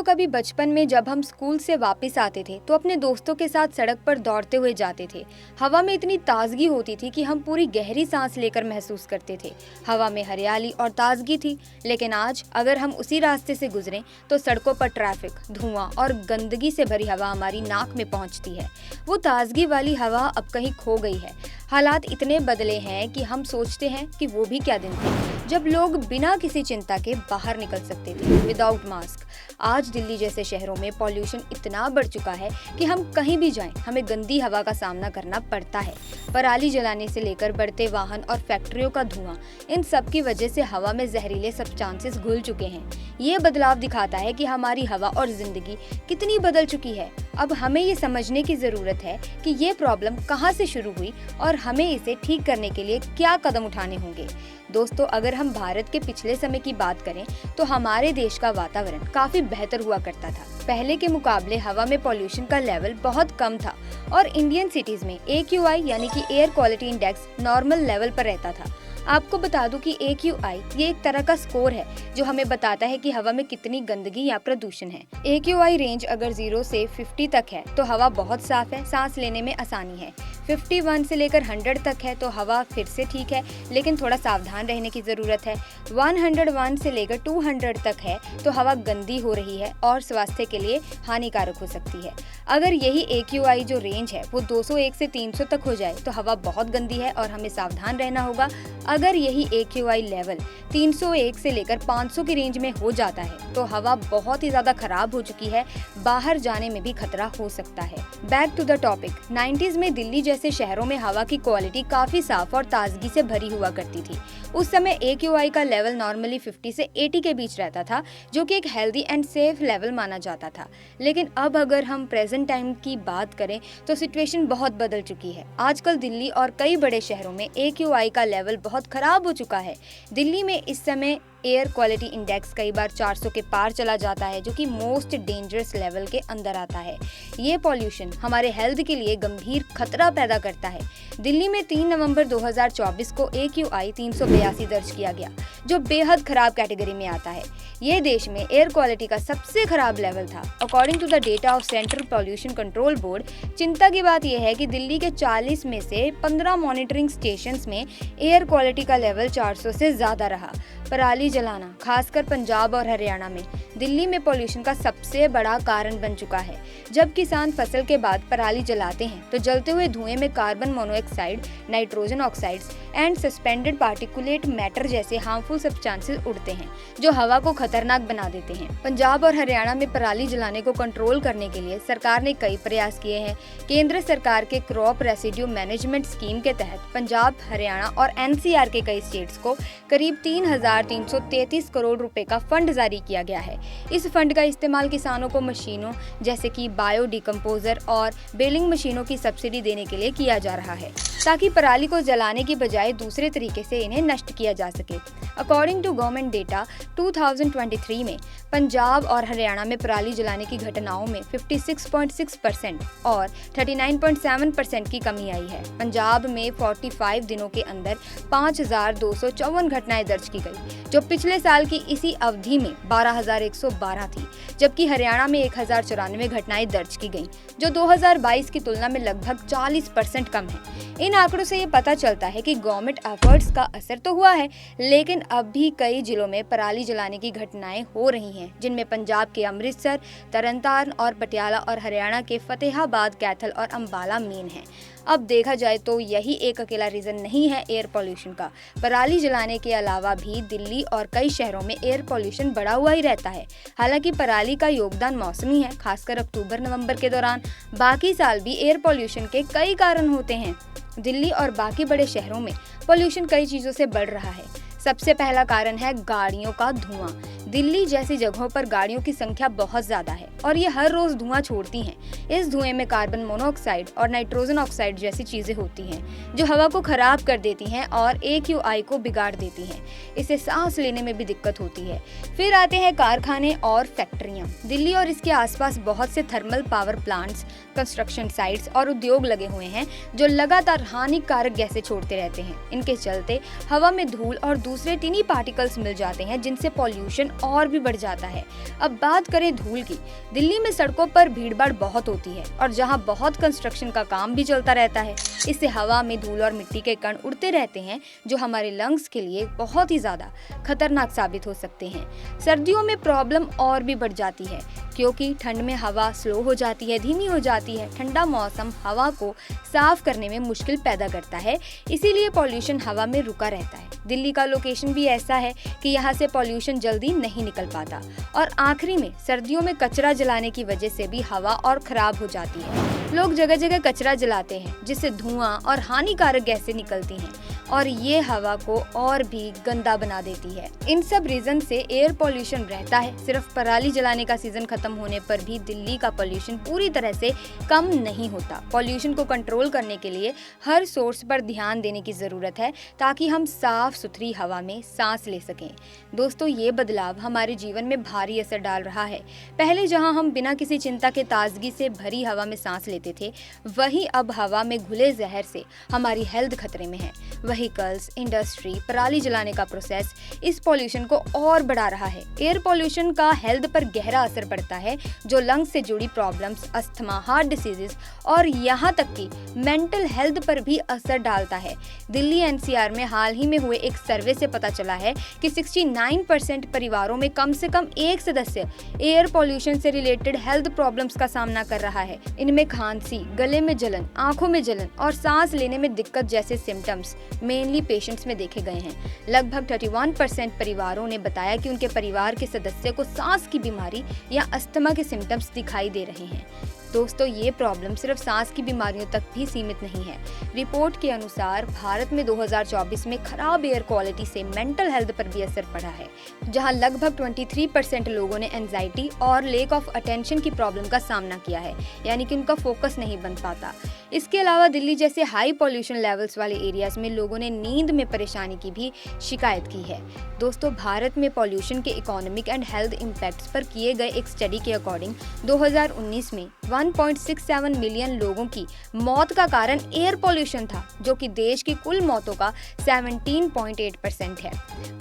कभी बचपन में जब हम स्कूल से वापस आते थे तो अपने दोस्तों के साथ सड़क पर दौड़ते हुए जाते थे। हवा में इतनी ताजगी होती थी कि हम पूरी गहरी सांस लेकर महसूस करते थे। हवा में हरियाली और ताजगी थी। लेकिन आज अगर हम उसी रास्ते से गुजरें तो सड़कों पर ट्रैफिक, धुआं और गंदगी से भरी हवा हमारी नाक में पहुंचती है। वो ताजगी वाली हवा अब कहीं खो गई है। हालात इतने बदले हैं कि हम सोचते हैं कि वो भी क्या दिन थे जब लोग बिना किसी चिंता के बाहर निकल सकते थे विदाउट मास्क। आज दिल्ली जैसे शहरों में पॉल्यूशन इतना बढ़ चुका है कि हम कहीं भी जाएं हमें गंदी हवा का सामना करना पड़ता है। पराली जलाने से लेकर बढ़ते वाहन और फैक्ट्रियों का धुआं, इन सब की वजह से हवा में जहरीले सब्सटेंसेस घुल चुके हैं। ये बदलाव दिखाता है कि हमारी हवा और जिंदगी कितनी बदल चुकी है। अब हमें ये समझने की जरूरत है कि ये प्रॉब्लम कहाँ से शुरू हुई और हमें इसे ठीक करने के लिए क्या कदम उठाने होंगे। दोस्तों, अगर हम भारत के पिछले समय की बात करें तो हमारे देश का वातावरण काफी बेहतर हुआ करता था। पहले के मुकाबले हवा में पॉल्यूशन का लेवल बहुत कम था और इंडियन सिटीज में AQI यानी कि air quality index normal level पर रहता था। आपको बता दूं कि AQI ये एक तरह का स्कोर है जो हमें बताता है कि हवा में कितनी गंदगी या प्रदूषण है। AQI रेंज अगर 0 से 50 तक है तो हवा बहुत साफ है, सांस लेने में आसानी है। 51 से लेकर 100 तक है तो हवा फिर से ठीक है, लेकिन थोड़ा सावधान रहने की जरूरत है। 101 से लेकर 200 तक है तो हवा गंदी हो रही है और स्वास्थ्य के लिए हानिकारक हो सकती है। अगर यही AQI जो रेंज है वो 201 से 300 तक हो जाए तो हवा बहुत गंदी है और हमें सावधान रहना होगा। अगर यही AQI लेवल 301 से लेकर 500 की रेंज में हो जाता है तो हवा बहुत ही ज्यादा खराब हो चुकी है, बाहर जाने में भी खतरा हो सकता है। Back to the topic. 90s में दिल्ली जैसे शहरों में हवा की क्वालिटी काफी साफ और ताजगी से भरी हुआ करती थी। उस समय AQI का लेवल नॉर्मली 50 से 80 के बीच रहता था, जो कि एक हेल्दी एंड सेफ लेवल माना जाता था। लेकिन अब अगर हम प्रेजेंट टाइम की बात करें तो सिचुएशन बहुत बदल चुकी है। आजकल दिल्ली और कई बड़े शहरों में AQI का लेवल बहुत खराब हो चुका है। दिल्ली में इस समय एयर क्वालिटी इंडेक्स कई बार 400 के पार चला जाता है, जो कि मोस्ट डेंजरस लेवल के अंदर आता है। ये पॉल्यूशन हमारे हेल्थ के लिए गंभीर खतरा पैदा करता है। दिल्ली में 3 नवंबर 2024 को AQI 382 दर्ज किया गया, जो बेहद खराब कैटेगरी में आता है। ये देश में एयर क्वालिटी का सबसे खराब लेवल था। According to the data of Central Pollution Control Board, चिंता की बात यह है कि दिल्ली के 40 में से 15 मॉनिटरिंग स्टेशंस में एयर क्वालिटी का लेवल 400 से ज्यादा रहा। पराली जलाना, खासकर पंजाब और हरियाणा में, दिल्ली में पॉल्यूशन का सबसे बड़ा कारण बन चुका है। जब किसान फसल के बाद पराली जलाते हैं तो जलते हुए धुएं में carbon monoxide, nitrogen oxides and suspended particulate matter जैसे हार्मफुल सब्सटेंसेस उड़ते हैं, जो हवा को खतरनाक बना देते हैं। पंजाब और हरियाणा में पराली जलाने को कंट्रोल करने के लिए सरकार ने कई प्रयास किए हैं। केंद्र सरकार के क्रॉप रेसिड्यू मैनेजमेंट स्कीम के तहत पंजाब, हरियाणा और NCR के कई स्टेट्स को करीब 3,333 करोड़ रुपए का फंड जारी किया गया है। इस फंड का इस्तेमाल किसानों को मशीनों जैसे कि बायो डिकम्पोजर और बेलिंग मशीनों की सब्सिडी देने के लिए किया जा रहा है, ताकि पराली को जलाने की बजाय दूसरे तरीके से इन्हें नष्ट किया जा सके। अकॉर्डिंग टू गवर्नमेंट डेटा, 2023 में पंजाब और हरियाणा में पराली जलाने की घटनाओं में 56.6% और 39.7% की कमी आई है। पंजाब में 45 दिनों के अंदर 5,254 घटनाएं दर्ज की गई, जो पिछले साल की इसी अवधि में 12,112 थी, जबकि हरियाणा में 1,094 घटनाएं दर्ज की गईं, जो 2022 की तुलना में लगभग 40% कम है। इन आंकड़ों से ये पता चलता है कि गवर्नमेंट एफर्ट्स का असर तो हुआ है, लेकिन अब भी कई जिलों में पराली जलाने की घटनाएं हो रही हैं, जिनमें पंजाब के अमृतसर, तरनतारन और पटियाला और हरियाणा के फतेहाबाद, कैथल और अंबाला मेन हैं। अब देखा जाए तो यही एक अकेला रीजन नहीं है एयर पॉल्यूशन का। पराली जलाने के अलावा भी दिल्ली और कई शहरों में एयर पॉल्यूशन बढ़ा हुआ ही रहता है। हालांकि पराली का योगदान मौसमी है, खासकर अक्टूबर-नवंबर के दौरान। बाकी साल भी एयर पॉल्यूशन के कई कारण होते हैं। दिल्ली और बाकी बड़े शहरों में पॉल्यूशन कई चीजों से बढ़ रहा है। सबसे पहला कारण है गाड़ियों का धुआं। दिल्ली जैसी जगहों पर गाड़ियों की संख्या बहुत ज्यादा है और ये हर रोज धुआं छोड़ती हैं। इस धुएं में कार्बन मोनोऑक्साइड और नाइट्रोजन ऑक्साइड जैसी चीजें होती हैं, जो हवा को खराब कर देती हैं और AQI को बिगाड़ देती हैं। इससे सांस लेने में भी दिक्कत होती है। फिर आते हैं कारखाने और फैक्ट्रियां। दिल्ली और इसके आसपास बहुत से thermal power plants, construction sites और उद्योग लगे हुए हैं, जो लगातार हानिकारक गैसें छोड़ते रहते हैं। इनके चलते हवा में धूल और दूसरे टिनी पार्टिकल्स मिल जाते हैं, जिनसे पॉल्यूशन और भी बढ़ जाता है। अब बात करें धूल की। दिल्ली में सड़कों पर भीड़भाड़ बहुत होती है और जहां बहुत कंस्ट्रक्शन का काम भी चलता रहता है। इससे हवा में धूल और मिट्टी के कण उड़ते रहते हैं जो हमारे लंग्स के लिए बहुत ही ज्यादा खतरनाक साबित हो सकते हैं। सर्दियों में प्रॉब्लम और भी बढ़ जाती है क्योंकि ठंड में हवा स्लो हो जाती है, धीमी हो जाती है। ठंडा मौसम हवा को साफ करने में मुश्किल पैदा करता है, इसीलिए पॉल्यूशन हवा में रुका रहता है। दिल्ली का लोकेशन भी ऐसा है कि यहाँ से पॉल्यूशन जल्दी नहीं निकल पाता और आखिरी में सर्दियों में कचरा जलाने की वजह से भी हवा और खराब हो जाती है। लोग जगह जगह कचरा जलाते हैं जिससे धुआं और हानिकारक गैसें निकलती हैं और ये हवा को और भी गंदा बना देती है। इन सब रीजन से एयर पॉल्यूशन रहता है। सिर्फ पराली जलाने का सीजन खत्म होने पर भी दिल्ली का पॉल्यूशन पूरी तरह से कम नहीं होता। पॉल्यूशन को कंट्रोल करने के लिए हर सोर्स पर ध्यान देने की जरूरत है ताकि हम साफ सुथरी हवा में सांस ले सकें। दोस्तों, ये बदलाव हमारे जीवन में भारी असर डाल रहा है। पहले जहां हम बिना किसी चिंता के ताजगी से भरी हवा में सांस लेते थे, वहीं अब हवा में घुले जहर से हमारी हेल्थ खतरे में है। व्हीकल्स, इंडस्ट्री, पराली जलाने का प्रोसेस इस पॉल्यूशन को और बढ़ा रहा है। एयर पॉल्यूशन का हेल्थ पर गहरा असर पड़ता है जो लंग्स से जुड़ी प्रॉब्लम्स, अस्थमा, हार्ट डिसीजेस और यहाँ तक कि मेंटल हेल्थ पर भी असर डालता है। दिल्ली एनसीआर में हाल ही में हुए एक सर्वे से पता चला है कि 69% परिवारों में कम से कम एक सदस्य एयर पॉल्यूशन से रिलेटेड हेल्थ प्रॉब्लम्स का सामना कर रहा है। इनमें खांसी, गले में जलन, आंखों में जलन और सांस लेने में दिक्कत जैसे सिम्टम्स मेनली पेशेंट्स में देखे गए हैं। लगभग 31% परिवारों ने बताया कि उनके परिवार के सदस्य को सांस की बीमारी या अस्थमा के सिम्टम्स दिखाई दे रहे हैं। दोस्तों, ये प्रॉब्लम सिर्फ सांस की बीमारियों तक भी सीमित नहीं है। रिपोर्ट के अनुसार भारत में 2024 में खराब एयर क्वालिटी से मेंटल हेल्थ पर भी असर पड़ा है, जहां लगभग 23% लोगों ने एंजाइटी और लेक ऑफ अटेंशन की प्रॉब्लम का सामना किया है, यानी कि उनका फोकस नहीं बन पाता। इसके अलावा दिल्ली जैसे हाई पॉल्यूशन लेवल्स वाले एरियाज में लोगों ने नींद में परेशानी की भी शिकायत की है। दोस्तों, भारत में पॉल्यूशन के इकोनॉमिक एंड हेल्थ इम्पैक्ट्स पर किए गए एक स्टडी के अकॉर्डिंग 2019 में 1.67 मिलियन लोगों की मौत का कारण एयर पॉल्यूशन था, जो कि देश की कुल मौतों का 17.8% है।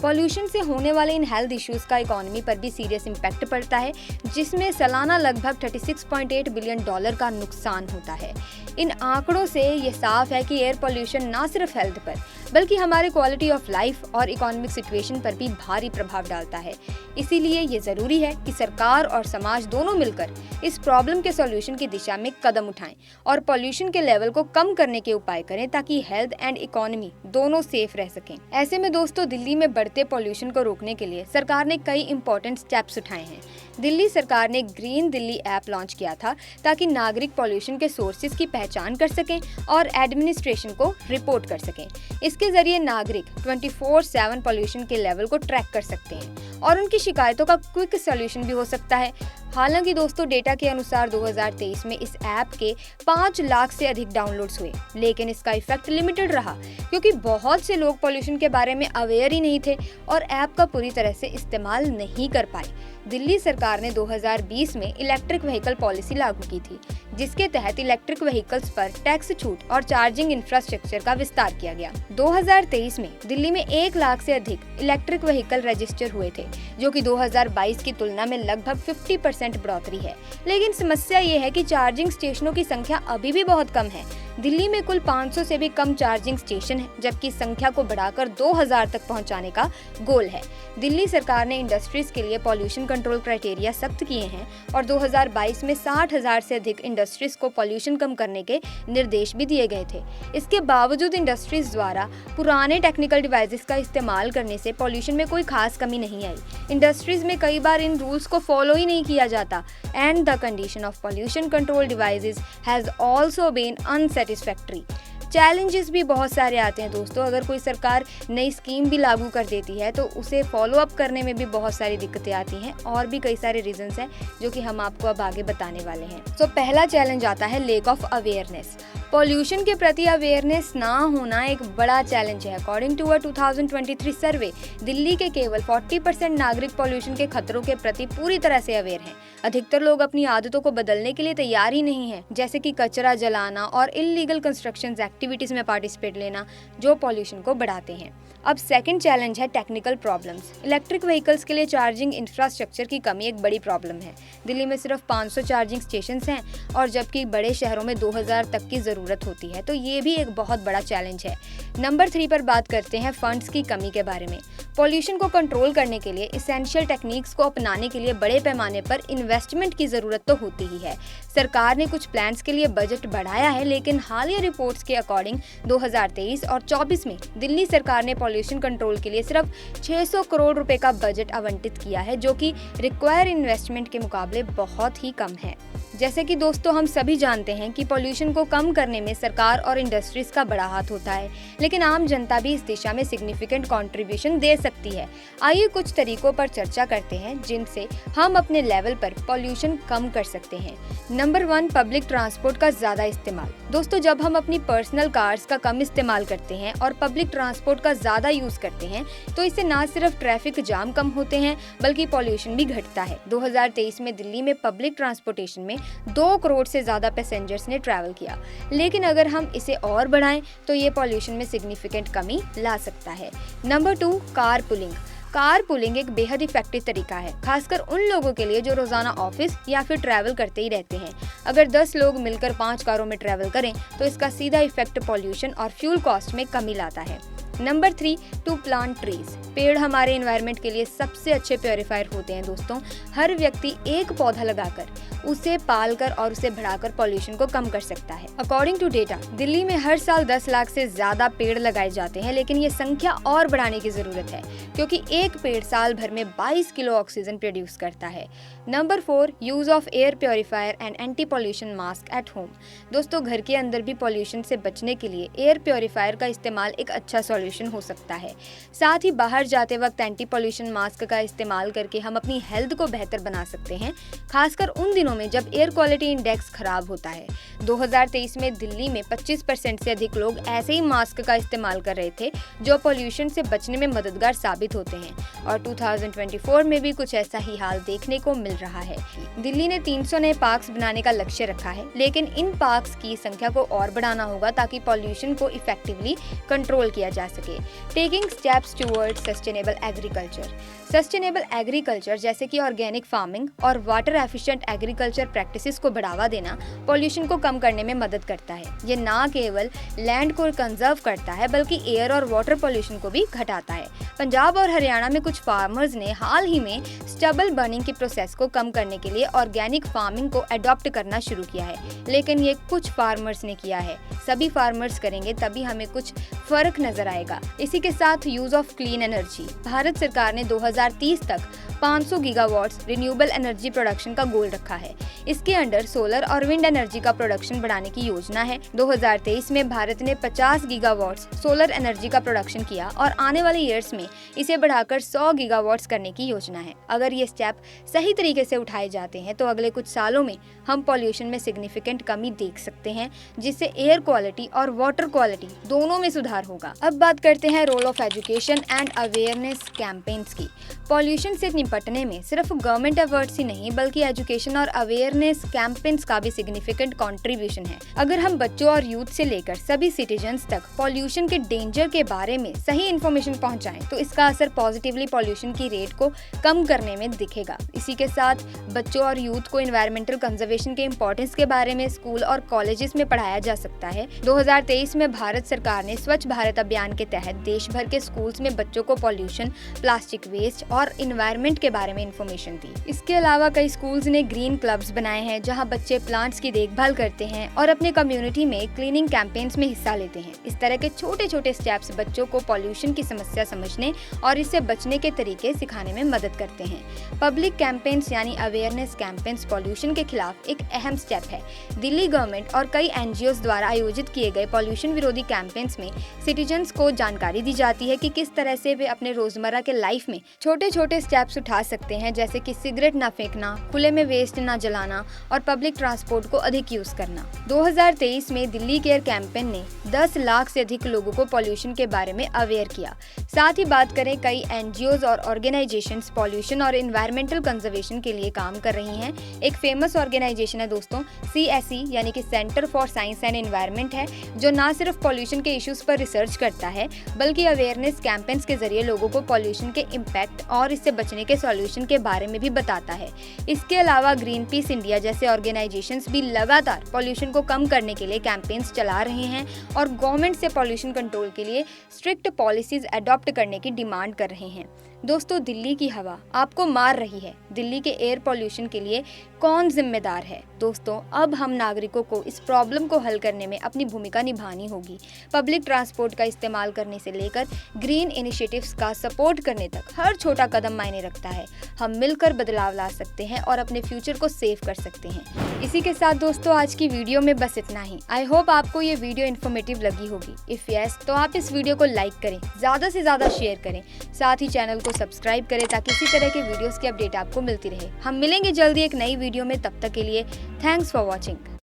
पॉल्यूशन से होने वाले इन हेल्थ इश्यूज का इकोनॉमी पर भी सीरियस इम्पैक्ट पड़ता है, जिसमें सालाना लगभग $36.8 बिलियन का नुकसान होता है। इन आंकड़ों से ये साफ है कि एयर पॉल्यूशन न सिर्फ हेल्थ पर बल्कि हमारे क्वालिटी ऑफ लाइफ और इकोनॉमिक सिचुएशन पर भी भारी प्रभाव डालता है। इसीलिए ये जरूरी है कि सरकार और समाज दोनों मिलकर इस प्रॉब्लम के सॉल्यूशन की दिशा में कदम उठाएं और पॉल्यूशन के लेवल को कम करने के उपाय करें ताकि हेल्थ एंड इकोनॉमी दोनों सेफ रह सकें। ऐसे में दोस्तों, दिल्ली में बढ़ते पॉल्यूशन को रोकने के लिए सरकार ने कई इंपॉर्टेंट स्टेप्स उठाए हैं। दिल्ली सरकार ने ग्रीन दिल्ली ऐप लॉन्च किया था ताकि नागरिक पॉल्यूशन के सोर्सेज की पहचान कर सकें और एडमिनिस्ट्रेशन को रिपोर्ट कर सकें। इसके जरिए नागरिक 24/7 पॉल्यूशन के लेवल को ट्रैक कर सकते हैं और उनकी शिकायतों का क्विक सॉल्यूशन भी हो सकता है। हालांकि दोस्तों, डेटा के अनुसार 2023 में इस ऐप के 5 लाख से अधिक डाउनलोड्स हुए, लेकिन इसका इफेक्ट लिमिटेड रहा क्योंकि बहुत से लोग पॉल्यूशन के बारे में अवेयर ही नहीं थे और ऐप का पूरी तरह से इस्तेमाल नहीं कर पाए। दिल्ली सरकार ने 2020 में इलेक्ट्रिक व्हीकल पॉलिसी लागू की थी, जिसके तहत इलेक्ट्रिक व्हीकल्स पर टैक्स छूट और चार्जिंग इंफ्रास्ट्रक्चर का विस्तार किया गया। 2023 में दिल्ली में 1 लाख से अधिक इलेक्ट्रिक व्हीकल रजिस्टर हुए थे, जो कि 2022 की तुलना में लगभग 50% बढ़ोतरी है। लेकिन समस्या ये है कि चार्जिंग स्टेशनों की संख्या अभी भी बहुत कम है। दिल्ली में कुल 500 से भी कम चार्जिंग स्टेशन है, जबकि संख्या को बढ़ाकर 2000 तक पहुंचाने का गोल है। दिल्ली सरकार ने इंडस्ट्रीज के लिए पॉल्यूशन कंट्रोल क्राइटेरिया सख्त किए हैं और 2022 में 60,000 से अधिक इंडस्ट्रीज को पॉल्यूशन कम करने के निर्देश भी दिए गए थे। इसके बावजूद इंडस्ट्रीज द्वारा पुराने टेक्निकल डिवाइसेस का इस्तेमाल करने से पॉल्यूशन में कोई खास कमी नहीं आई। इंडस्ट्रीज में कई बार इन रूल्स को फॉलो ही नहीं किया जाता and the condition of pollution control devices has also been unsatisfactory. Challenges भी बहुत सारे आते हैं दोस्तों। अगर कोई सरकार नई स्कीम भी लागू कर देती है तो उसे फॉलो अप करने में भी बहुत सारी दिक्कतें आती हैं और भी कई सारे रीजंस हैं जो कि हम आपको अब आगे बताने वाले हैं। तो पहला चैलेंज आता है लेक ऑफ अवेयरनेस। पॉल्यूशन के प्रति अवेयरनेस ना होना एक बड़ा चैलेंज है। अकॉर्डिंग टू अ 2023 सर्वे, दिल्ली के केवल 40% नागरिक पॉल्यूशन के खतरों के प्रति पूरी तरह से अवेयर हैं। अधिकतर लोग अपनी आदतों को बदलने के लिए तैयार ही नहीं हैं, जैसे कि कचरा जलाना और इलीगल कंस्ट्रक्शंस एक्टिविटीज एक्टिविटीज़ में पार्टिसिपेट लेना, जो पॉल्यूशन को बढ़ाते हैं। अब सेकंड चैलेंज है टेक्निकल प्रॉब्लम्स। इलेक्ट्रिक व्हीकल्स के लिए चार्जिंग इंफ्रास्ट्रक्चर की कमी एक बड़ी प्रॉब्लम है। दिल्ली में सिर्फ 500 चार्जिंग स्टेशंस हैं और जबकि बड़े शहरों में 2000 तक की ज़रूरत होती है, तो ये भी एक बहुत बड़ा चैलेंज है। नंबर 3 पर बात करते हैं फंड्स की कमी के बारे में। पॉल्यूशन को कंट्रोल करने के लिए इसेंशियल टेक्निक्स को अपनाने के लिए बड़े पैमाने पर इन्वेस्टमेंट की ज़रूरत तो होती ही है। सरकार ने कुछ प्लान्स के लिए बजट बढ़ाया है, लेकिन हालिया रिपोर्ट्स के अकॉर्डिंग 2023 और 24 में दिल्ली सरकार ने पॉल्यूशन कंट्रोल के लिए सिर्फ 600 करोड़ रुपए का बजट आवंटित किया है, जो कि रिक्वायर इन्वेस्टमेंट के मुकाबले बहुत ही कम है। जैसे कि दोस्तों हम सभी जानते हैं कि पॉल्यूशन को कम करने में सरकार और इंडस्ट्रीज का बड़ा हाथ होता है, लेकिन आम जनता भी इस दिशा में सिग्निफिकेंट कंट्रीब्यूशन दे सकती है। आइए कुछ तरीकों पर चर्चा करते हैं जिनसे हम अपने लेवल पर पॉल्यूशन कम कर सकते हैं। नंबर 1, पब्लिक ट्रांसपोर्ट का ज्यादा इस्तेमाल। दोस्तों जब हम अपनी पर्सनल कार्स का कम इस्तेमाल करते हैं और पब्लिक ट्रांसपोर्ट का ज्यादा यूज करते हैं, तो इससे न सिर्फ ट्रैफिक जाम कम होते हैं बल्कि पॉल्यूशन भी घटता है। 2023 में दिल्ली में पब्लिक ट्रांसपोर्टेशन में 2 करोड़ से ज्यादा पैसेंजर्स ने ट्रैवल किया, लेकिन अगर हम इसे और बढ़ाएं तो ये पॉल्यूशन में सिग्निफिकेंट कमी ला सकता है। Number 2, car pulling. Car pulling एक बेहद इफेक्टिव तरीका है, खासकर उन लोगों के लिए जो रोजाना ऑफिस या फिर ट्रैवल करते ही रहते हैं। अगर 10 लोग मिलकर 5 कारों में ट्रैवल करें तो इसका सीधा इफेक्ट पॉल्यूशन और फ्यूल कॉस्ट में कमी लाता है। Number 3, to plant trees. पेड़ हमारे एनवायरनमेंट के लिए सबसे अच्छे प्योरीफायर होते हैं दोस्तों। हर व्यक्ति एक पौधा लगाकर, उसे पालकर और उसे बढ़ाकर पॉल्यूशन को कम कर सकता है। अकॉर्डिंग टू डेटा, दिल्ली में हर साल 10 लाख से ज्यादा पेड़ लगाए जाते हैं, लेकिन ये संख्या और बढ़ाने की जरूरत है क्योंकि एक पेड़ साल भर में 22 किलो ऑक्सीजन प्रोड्यूस करता है। Number 4, use of air purifier and anti pollution mask at home. दोस्तों घर के अंदर भी पॉल्यूशन से बचने के लिए एयर प्योरीफायर का इस्तेमाल एक अच्छा सॉल्यूशन हो सकता है। साथ ही बाहर जाते वक्त एंटी पॉल्यूशन मास्क का इस्तेमाल करके हम अपनी हेल्थ को बेहतर बना सकते हैं, खासकर उन दिनों में जब एयर क्वालिटी इंडेक्स खराब होता है। 2023 में दिल्ली में 25% से अधिक लोग ऐसे ही मास्क का इस्तेमाल कर रहे थे जो पॉल्यूशन से बचने में मददगार साबित होते हैं, और 2024 में भी कुछ ऐसा ही हाल देखने को मिल रहा है। दिल्ली ने 300 नए पार्क्स बनाने का लक्ष्य रखा है, लेकिन इन पार्क्स की संख्या को और बढ़ाना होगा ताकि पॉल्यूशन को इफेक्टिवली कंट्रोल किया जा सके। Taking steps towards sustainable agriculture. Sustainable agriculture जैसे कि ऑर्गेनिक फार्मिंग और वाटर एफिशिएंट एग्रीकल्चर प्रैक्टिसेस को बढ़ावा देना पॉल्यूशन को कम करने में मदद करता है। ये ना केवल लैंड को कंजर्व करता है बल्कि एयर और वाटर पॉल्यूशन को भी घटाता है। पंजाब और हरियाणा में कुछ फार्मर्स ने हाल ही में स्टबल बर्निंग की प्रोसेस को कम करने के लिए ऑर्गेनिक फार्मिंग को अडॉप्ट करना शुरू किया है, लेकिन ये कुछ फार्मर्स ने किया है। सभी फार्मर्स करेंगे तभी हमें कुछ फर्क नजर आएगा। इसी के साथ use of clean energy. Bharat सरकार ने 2030 तक 500 गीगावाट्स रिन्यूएबल एनर्जी प्रोडक्शन का गोल रखा है। इसके अंडर सोलर और विंड एनर्जी का प्रोडक्शन बढ़ाने की योजना है। 2023 में भारत ने 50 गीगावाट्स सोलर एनर्जी का प्रोडक्शन किया और आने वाले ईयर्स में इसे बढ़ाकर 100 गीगावाट्स करने की योजना है। अगर ये स्टेप सही तरीके से उठाए जाते हैं तो अगले कुछ सालों में हम पॉल्यूशन में सिग्निफिकेंट कमी देख सकते हैं, जिससे एयर क्वालिटी और वाटर क्वालिटी दोनों में सुधार होगा। अब बात करते हैं role of education and awareness campaigns की। पॉल्यूशन से निपटने में सिर्फ गवर्नमेंट एफर्ट्स ही नहीं बल्कि एजुकेशन और अवेयरनेस कैंपेन्स का भी सिग्निफिकेंट कंट्रीब्यूशन है। अगर हम बच्चों और यूथ से लेकर सभी सिटीजन्स तक पॉल्यूशन के डेंजर के बारे में सही इन्फॉर्मेशन पहुंचाएं तो इसका असर पॉजिटिवली पॉल्यूशन की रेट को कम करने में दिखेगा। इसी के साथ बच्चों और यूथ को एनवायरमेंटल कंजर्वेशन के इम्पोर्टेंस के बारे में स्कूल और कॉलेजेस में पढ़ाया जा सकता है। 2023 में भारत सरकार ने स्वच्छ भारत अभियान के तहत देश भर के स्कूल्स में बच्चों को पॉल्यूशन, प्लास्टिक वेस्ट और इन्वायरमेंट के बारे में इन्फॉर्मेशन दी। इसके अलावा कई स्कूल्स ने ग्रीन क्लब्स बनाए हैं जहां बच्चे प्लांट्स की देखभाल करते हैं और अपने कम्युनिटी में क्लीनिंग कैंपेन्स में हिस्सा लेते हैं। इस तरह के छोटे छोटे स्टेप्स बच्चों को पॉल्यूशन की समस्या समझने और इससे बचने के तरीके सिखाने में मदद करते हैं। पब्लिक कैंपेन्स यानी अवेयरनेस कैंपेन्स पॉल्यूशन के खिलाफ एक अहम स्टेप है। दिल्ली गवर्नमेंट और कई एनजीओ द्वारा आयोजित किए गए पॉल्यूशन विरोधी कैंपेन्स में सिटीजन्स को जानकारी दी जाती है कि किस तरह से वे अपने रोजमर्रा के लाइफ में छोटे छोटे स्टेप्स उठा उठा सकते हैं, जैसे कि सिगरेट ना फेंकना, खुले में वेस्ट ना जलाना और पब्लिक ट्रांसपोर्ट को अधिक यूज करना। 2023 में दिल्ली केयर कैंपेन ने 10 लाख से अधिक लोगों को पॉल्यूशन के बारे में अवेयर किया। साथ ही बात करें, कई एनजीओज और ऑर्गेनाइजेशंस पॉल्यूशन और एनवायरमेंटल कंजर्वेशन के लिए काम कर रही हैं। एक फेमस ऑर्गेनाइजेशन है दोस्तों CSE यानी कि centre for science and environment है, जो न सिर्फ पॉल्यूशन के इश्यूज पर रिसर्च करता है बल्कि अवेयरनेस कैंपेन्स के जरिए लोगों को पॉल्यूशन के इम्पैक्ट और इससे बचने के सॉल्यूशन के बारे में भी बताता है। इसके अलावा ग्रीन पीस इंडिया जैसे ऑर्गेनाइजेशंस भी लगातार पॉल्यूशन को कम करने के लिए कैंपेन्स चला रहे हैं और गवर्नमेंट से पॉल्यूशन कंट्रोल के लिए स्ट्रिक्ट पॉलिसीज अडॉप्ट करने की डिमांड कर रहे हैं। दोस्तों, दिल्ली की हवा आपको मार रही है। दिल्ली के एयर पॉल्यूशन के लिए कौन जिम्मेदार है? दोस्तों, अब हम नागरिकों को इस प्रॉब्लम को हल करने में अपनी भूमिका निभानी होगी। पब्लिक ट्रांसपोर्ट का इस्तेमाल करने से लेकर ग्रीन इनिशिएटिव्स का सपोर्ट करने तक हर छोटा कदम मायने रखता है। हम मिलकर बदलाव ला सकते हैं और अपने फ्यूचर को सेव कर सकते हैं। इसी के साथ दोस्तों, आज की वीडियो में बस इतना ही। आई होप आपको ये वीडियो इन्फॉर्मेटिव लगी होगी। इफ यस, तो आप इस वीडियो को लाइक करें, ज़्यादा से ज़्यादा शेयर करें, साथ ही चैनल को सब्सक्राइब करें ताकि इसी तरह के वीडियोस की अपडेट आपको मिलती रहे। हम मिलेंगे जल्दी एक नई वीडियो में, तब तक के लिए थैंक्स फॉर वॉचिंग।